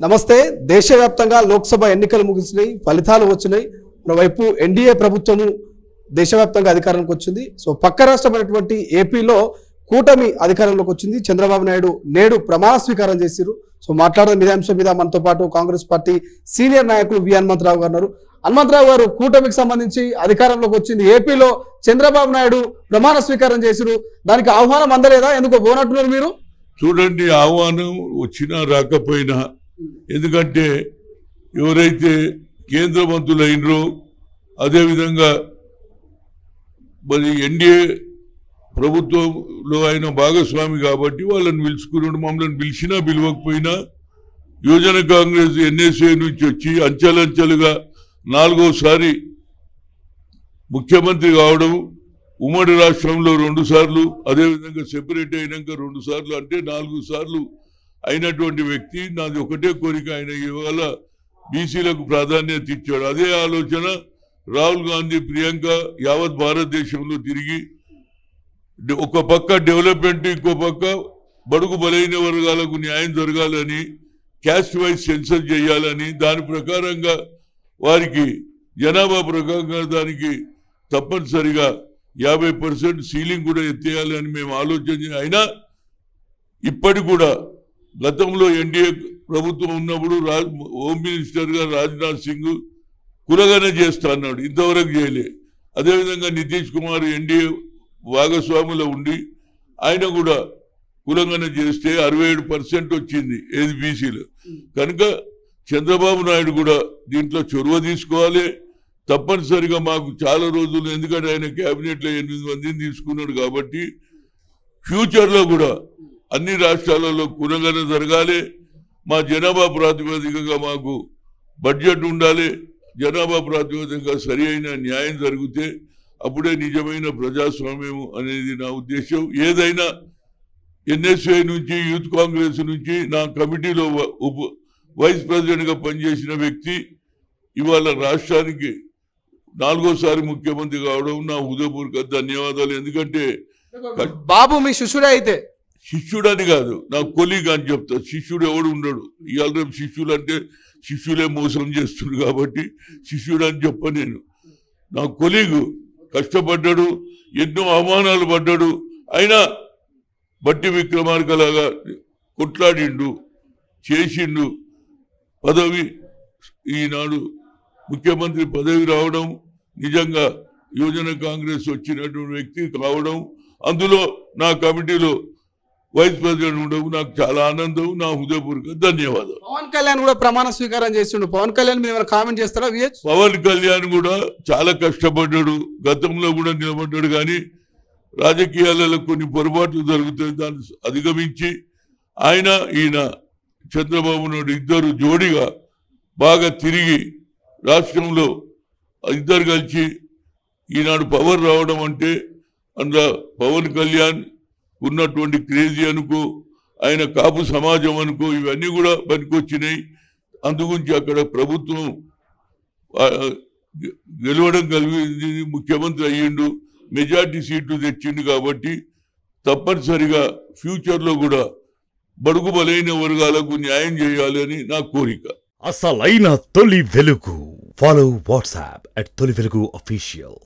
నమస్తే. దేశవ్యాప్తంగా లోక్సభ ఎన్నికలు ముగిసినాయి, ఫలితాలు వచ్చినాయి. మరోవైపు ఎన్డీఏ ప్రభుత్వము దేశవ్యాప్తంగా అధికారంలోకి వచ్చింది. సో పక్క రాష్ట్రమైనటువంటి ఏపీలో కూటమి అధికారంలోకి వచ్చింది. చంద్రబాబు నాయుడు నేడు ప్రమాణ స్వీకారం చేశారు. సో మాట్లాడడం ఇదే అంశం మీద మనతో పాటు కాంగ్రెస్ పార్టీ సీనియర్ నాయకులు వి హనుమంతరావు గారు ఉన్నారు. హనుమంతరావు గారు, కూటమికి సంబంధించి అధికారంలోకి వచ్చింది ఏపీలో, చంద్రబాబు నాయుడు ప్రమాణ స్వీకారం చేశారు. దానికి ఆహ్వానం అందలేదా? ఎందుకో పోనట్టున్నారు మీరు? చూడండి, ఆహ్వానం వచ్చినా రాకపోయినా, ఎందుకంటే ఎవరైతే కేంద్ర మంత్రులు అయినరో, అదేవిధంగా మరి ఎన్డీఏ ప్రభుత్వంలో ఆయన భాగస్వామి కాబట్టి వాళ్ళని పిలుచుకున్నాడు. మమ్మల్ని పిలిచినా పిలవకపోయినా యువజన కాంగ్రెస్ ఎన్ఎస్ఏ నుంచి వచ్చి అంచెలంచెలుగా 4వసారి ముఖ్యమంత్రి కావడం, ఉమ్మడి రాష్ట్రంలో 2 సార్లు, అదేవిధంగా సెపరేట్ అయినాక 2 సార్లు, అంటే 4 సార్లు అయినటువంటి వ్యక్తి. నాది ఒకటే కోరిక, ఆయన ఇవాళ బీసీలకు ప్రాధాన్యత ఇచ్చాడు. అదే ఆలోచన రాహుల్ గాంధీ, ప్రియాంక యావత్ భారతదేశంలో తిరిగి ఒక పక్క డెవలప్మెంట్, ఇంకో పక్క బడుగు బలైన వర్గాలకు న్యాయం జరగాలని, క్యాస్ట్ వైజ్ సెన్సస్ చేయాలని, దాని ప్రకారంగా వారికి జనాభా ప్రకారంగా దానికి తప్పనిసరిగా 50% సీలింగ్ కూడా ఎత్తేయాలని మేము ఆలోచన. అయినా ఇప్పటి కూడా గతంలో ఎన్డీఏ ప్రభుత్వం ఉన్నప్పుడు హోమ్ మినిస్టర్గా రాజ్నాథ్ సింగ్ కులగన చేస్తా అన్నాడు, ఇంతవరకు చేయలే. అదేవిధంగా నితీష్ కుమార్ ఎన్డీఏ భాగస్వాములో ఉండి ఆయన కూడా కులగన చేస్తే 67% వచ్చింది ఏది బీసీలో. కనుక చంద్రబాబు నాయుడు కూడా దీంట్లో చొరవ తీసుకోవాలి తప్పనిసరిగా. మాకు చాలా రోజులు, ఎందుకంటే ఆయన క్యాబినెట్లో 8 మందిని తీసుకున్నాడు కాబట్టి ఫ్యూచర్లో కూడా అన్ని రాష్ట్రాలలో కులగన జరగాలి. మా జనాభా ప్రాతిపదికగా మాకు బడ్జెట్ ఉండాలి. జనాభా ప్రాతిపదికగా సరి అయిన న్యాయం జరిగితే అప్పుడే నిజమైన ప్రజాస్వామ్యం అనేది నా ఉద్దేశం. ఏదైనా ఎన్ఎస్ఏ నుంచి, యూత్ కాంగ్రెస్ నుంచి నా కమిటీలో వైస్ ప్రెసిడెంట్గా పనిచేసిన వ్యక్తి ఇవాళ రాష్ట్రానికి 4వసారి ముఖ్యమంత్రి కావడం నా హృదయపూర్వక ధన్యవాదాలు. ఎందుకంటే బాబు మీ శిష్యుడే అయితే? శిష్యుడని కాదు, నా కొలీగ్ అని చెప్తా. శిష్యుడు ఎవడు ఉండడు. ఇవాళ రేపు శిష్యులు అంటే శిష్యులే మోసం చేస్తుడు కాబట్టి శిష్యుడు అని చెప్ప. నేను నా కొలీగు కష్టపడ్డాడు, ఎన్నో అవమానాలు పడ్డాడు. అయినా బట్టి విక్రమార్కలాగా కొట్లాడిండు, చేసిండు. పదవి, ఈనాడు ముఖ్యమంత్రి పదవి రావడం, నిజంగా యువజన కాంగ్రెస్ వచ్చినటువంటి వ్యక్తి కావడం, అందులో నా కమిటీలో వైస్ ప్రెసిడెంట్ ఉండవు నాకు చాలా ఆనందం. నా హృదయపూర్వక ధన్యవాదాలు. పవన్ కళ్యాణ్ కూడా ప్రమాణ స్వీకారం చేస్తుండు. పవన్ కళ్యాణ్ మీద ఏమైనా కామెంట్ చేస్తారా? పవన్ కళ్యాణ్ కూడా చాలా కష్టపడ్డాడు, గతంలో కూడా నిలబడ్డాడు. కానీ రాజకీయాలలో కొన్ని పొరపాట్లు జరుగుతాయి, దాన్ని అధిగమించి ఆయన, ఈయన చంద్రబాబు నాయుడు ఇద్దరు జోడిగా బాగా తిరిగి రాష్ట్రంలో ఇద్దరు కలిసి ఈనాడు పవర్ రావడం అంటే అందులో పవన్ కళ్యాణ్ ఉన్నటువంటి క్రేజీ అనుకో, ఆయన కాపు సమాజం అనుకో, ఇవన్నీ కూడా పనికొచ్చినాయి. అందుగురించి అక్కడ ప్రభుత్వం గెలవడం కలిగింది, ముఖ్యమంత్రి అయ్యిండు, మెజార్టీ సీట్లు తెచ్చిండు. కాబట్టి తప్పనిసరిగా ఫ్యూచర్లో కూడా బడుగు బలైన వర్గాలకు న్యాయం చేయాలని నా కోరిక. అసలైన తొలి వెలుగు. ఫాలో వాట్సాప్ @తొలి వెలుగు official.